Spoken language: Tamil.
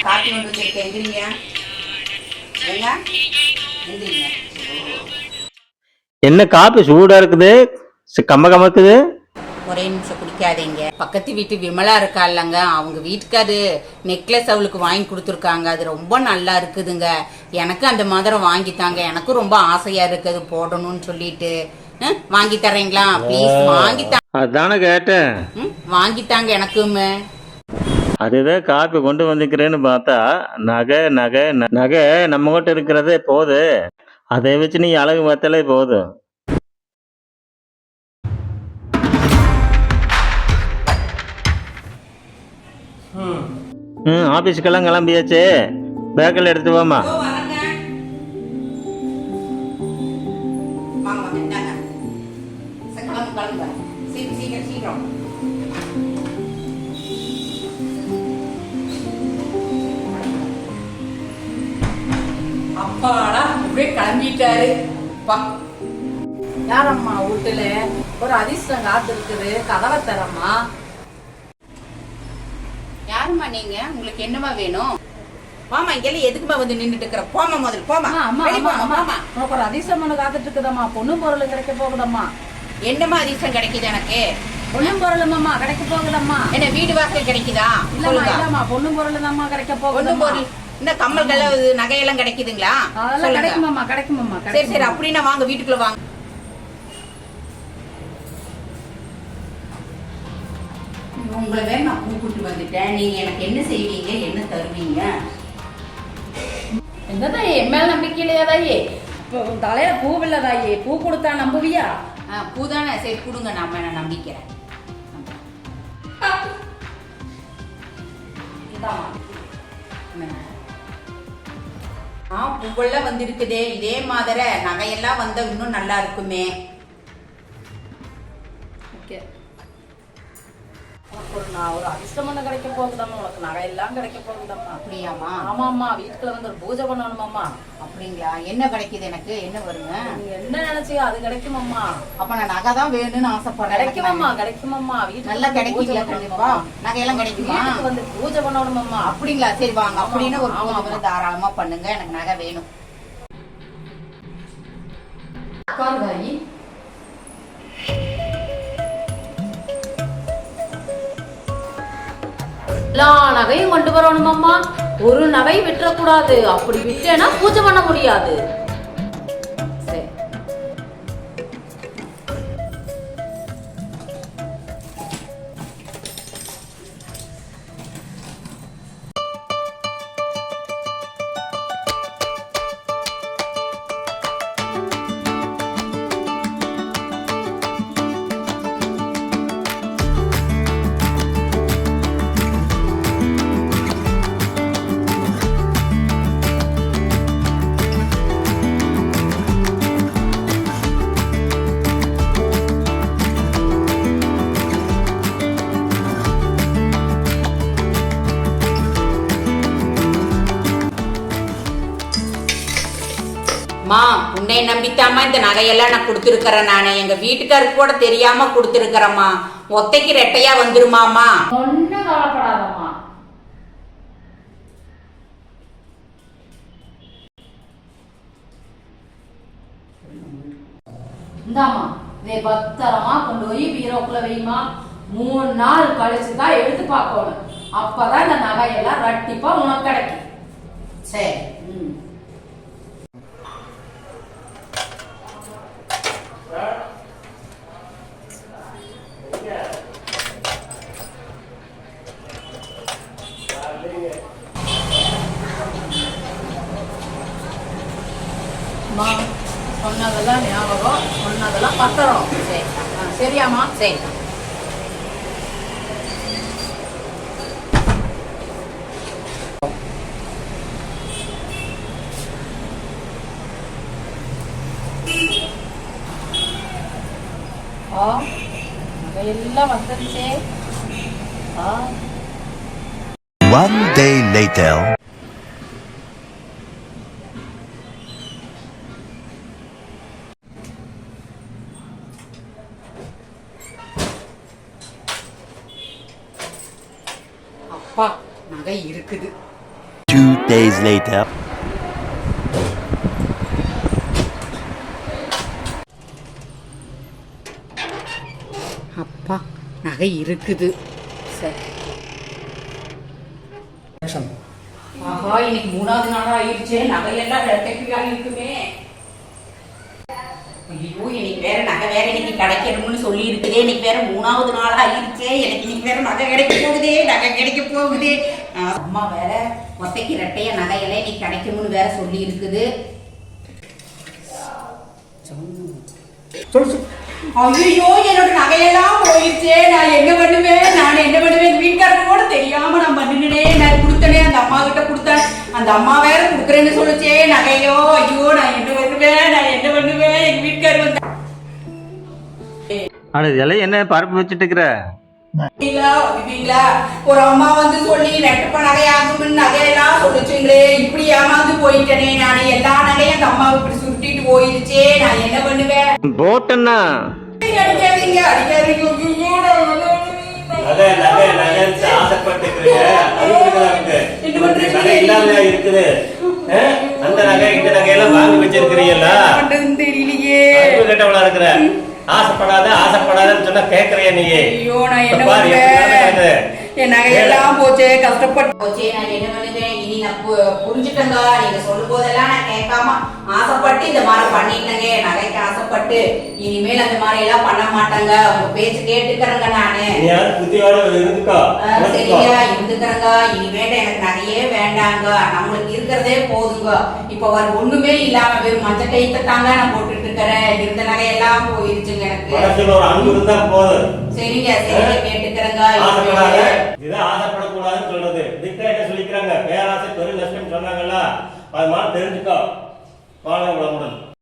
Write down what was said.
காப்பி கொண்டு வச்சிருக்கேன், எந்திரிங்க. என்ன காப்பி சூடா இருக்குது, கம்ம கமக்குது. ஒரே நிமிஷம் குடிக்காதீங்க. பக்கத்து வீட்டு விமலா இருக்கா இல்லைங்க, அவங்க வீட்டுக்காரு நெக்லஸ் அவளுக்கு வாங்கி கொடுத்துருக்காங்க. அது ரொம்ப நல்லா இருக்குதுங்க. எனக்கு அந்த மாதிரம் வாங்கித்தாங்க. எனக்கும் ரொம்ப ஆசையா இருக்குது போடணும்னு சொல்லிட்டு. வாங்கி தரீங்களா ப்ளீஸ்? வாங்கித்தாங்க. அதானே கேட்டேன். வாங்கித்தாங்க எனக்குமே. அதுதான் காப்பி கொண்டு வந்துக்கிறேன்னு பார்த்தா நகை நகை நகை நம்ம கிட்ட இருக்கிறதே போது. அதை வச்சு நீ அழகு பார்த்தாலே போதும். ஆபீஸ்க்கெல்லாம் கிளம்பியாச்சு. பேக்கில் எடுத்து வாமா. அப்பாடா அப்படியே கிளம்பிட்டாரு. யாரம்மா வீட்டுல ஒரு அதிர்ஷ்டம் காத்து இருக்குது, கதவை தரம்மா. யாரும்மா நீங்க? உங்களுக்கு என்னமா வேணும்? மாமா இங்கெல்லாம் எதுக்குமா வந்து நின்றுட்டு இருக்கிற? போமா முதல்ல போமா. உனக்கு ஒரு அதிர்ஷ்டம் ஒண்ணு காத்துட்டு இருக்குதம்மா. பொண்ணு பொருள் கிடைக்க போகுதம்மா. என்னமா அதிர்ஷ்டம் கிடைக்குது எனக்கு? பொண்ணும் பொருளும்மா கிடைக்க போகுதம்மா. என்ன வீடு வாசல் கிடைக்குதா? இல்லம்மா பொண்ணும் பொருள் தான்மா கிடைக்க போகுது. பொண்ணு பொருள் இந்த கம்மல்கள் நகையெல்லாம் கிடைக்குதுங்களா? அதெல்லாம் கிடைக்குமாம்மா கிடைக்குமாம்மா. சரி சரி, அப்படின்னா வாங்க வீட்டுக்குள்ள வாங்க. உங்களை வேற நான் கூப்பிட்டு வந்துட்டேன். நீங்க எனக்கு என்ன செய்வீங்க, என்ன தருவீங்க? எந்த தாயே என் மேல நம்பிக்கை இல்லையா தாயே? தலையில பூவில்ல தாயே, பூ கொடுத்தா நம்புவியா? பூ தானே, சரி கொடுங்க, நான் நம்பிக்கிறேன். பூவெல்லாம் வந்திருக்குதே, இதே மாதிரி நகையெல்லாம் வந்தா இன்னும் நல்லா இருக்குமே. ஒரு அதிர்ஷ்டம் ஒண்ணு கிடைக்க போகுதம்மா. உனக்கு நகை எல்லாம் கிடைக்க போகுதம்மா. அப்படியாமா? ஆமாம்மா, வீட்டுக்குள்ள வந்து ஒரு பூஜை பண்ணணுமாம்மா. அப்படிங்களா? என்ன கிடைக்குது எனக்கு? என்ன வருங்க? நீ என்ன நினைச்சியோ அது கிடைக்குமாம்மா. அப்ப நான் நகை தான் வேணும்னு ஆசைப்படுறேன். கிடைக்குமாம்மா கிடைக்குமாம்மா. வீட்டுல நல்லா கிடைக்குங்களா? கண்டிப்பா நகையெல்லாம் கிடைக்குமா? வந்து பூஜை பண்ணணுமாம்மா. அப்படிங்களா? சரி வாங்க. அப்படின்னு ஒரு பூஜை தாராளமா பண்ணுங்க. எனக்கு நகை வேணும். எல்லா நகையும் கொண்டு வரணுமாம்மா. ஒரு நகை விட்டுறக்கூடாது. அப்படி விட்டேன்னா பூஜை பண்ண முடியாது. சரி. மா, உன்னை நம்பித்தாமா இந்த நகையெல்லாம் நான் கொடுத்துருக்கிறேன். நானு எங்க வீட்டுக்காருக்கு கூட தெரியாம கொடுத்துருக்கிறேம்மா. ஒத்தைக்கு ரெட்டையா வந்துருமாமா. ஒன்னும் கவலைப்படாதம்மா. இந்தாமா, இதை பத்திரமா கொண்டு போய் பீரோக்குள்ள வைமா. 3 நாள் கழிச்சுதான் எடுத்து பார்க்கணும். அப்பதான் இந்த நகையெல்லாம் ரட்டிப்பா உனக்கு கிடைக்கும். சரி. சொன்னதெல்லாம் ஞாபகம், சொன்னதெல்லாம் பத்திரம். சரி சரியாமா? சரி. எல்லாம் வந்துருச்சே. One day later. அப்பா நகை இருக்குது. 2 days later. அப்பா நகை இருக்குது. சரி. ஆஹா இன்னைக்கு 3வது நாளா ஆயிடுச்சே, நகையெல்லாம் ரெட்டைப்பியாக இருக்குமே. ஐயோ இன்னைக்கு வேற நகை வேற இன்னைக்கு கிடைக்கணும்னு சொல்லி இருக்குதே. இன்னைக்கு வேற 3வது நாளா ஆயிடுச்சே, எனக்கு இன்னைக்கு வேற நகை கிடைக்க போகுதே, நகை கிடைக்க போகுதே. அம்மா வேற ஒத்தைக்கு ரெட்டைய நகையெல்லாம் இன்னைக்கு கிடைக்கும்னு வேற சொல்லி இருக்குது. ஐயோ என்னோட நகையெல்லாம் போயிடுச்சே, நான் என்ன பண்ணுவேன், வீட்டுக்காரங்க கூட தெரியாம நான் பண்ணினேன். நான் கொடுத்தனே, அந்த அம்மா கிட்ட கொடுத்தேன், அந்த அம்மா வேற கொடுக்குறேன்னு சொல்லுச்சே நகையோ. ஐயோ நான் என்ன பண்ணுவேன், எங்க வீட்டுக்காரர் வந்த இதெல்லாம் என்ன பருப்பு வச்சுட்டு இருக்கிற? ஒரு அம்மா வந்து சொல்லி ரெட்டப்ப நகையாகும் நகையெல்லாம் சொல்லுச்சுங்களே, இப்படி ஏமாந்து போயிட்டனே நானு. எல்லா நகையும் அந்த அம்மாவை இப்படி சுருட்டிட்டு போயிருச்சே, நான் என்ன பண்ணுவேன். போட்டேன்னா அடிக்காதீங்க. அந்த நகை இந்த நகையெல்லாம் வாங்கி வச்சிருக்கிறீங்களா? தெரியலையே. ஆசைப்படாதன்னு சொன்னா கேக்குறியா நீ? ஐயோ நான் என்ன பண்ணுவேன், என் நகையெல்லாம் போச்சே, கஷ்டப்பட்டு போச்சே, நான் என்ன பண்ணுவேன். இனி நான் புரிஞ்சுட்டேங்க, நீங்க சொல்லும் போதெல்லாம் நான் கேட்காம ஆசைப்பட்டு இந்த மாதிரி பண்ணிட்டேங்க, நகைக்கு ஆசைப்பட்டு. இனிமேல் அந்த மாதிரி எல்லாம் பண்ண மாட்டாங்க, உங்க பேச்சு கேட்டுக்கிறேங்க நானு. சரியா இருந்துக்கிறேங்க, இனிமேல் எனக்கு நகையே வேண்டாங்க, நம்மளுக்கு இருக்கிறதே போதுங்க. இப்ப வர ஒண்ணுமே இல்லாம வெறும் மஞ்சள் கைத்தாங்க நான் போட்டுட்டு இருக்கிறேன். இருந்த நகையெல்லாம் போயிருச்சுங்க எனக்கு. சரிங்க கேட்டுக்கிறேங்க. ஆசைப்படக்கூடாதுன்னு சொல்றது என்ன சொல்லிக்கிறாங்க, பேராசை பெரு நஷ்டம் சொன்னாங்கல்ல, அது மாதிரி தெரிஞ்சுக்கோ.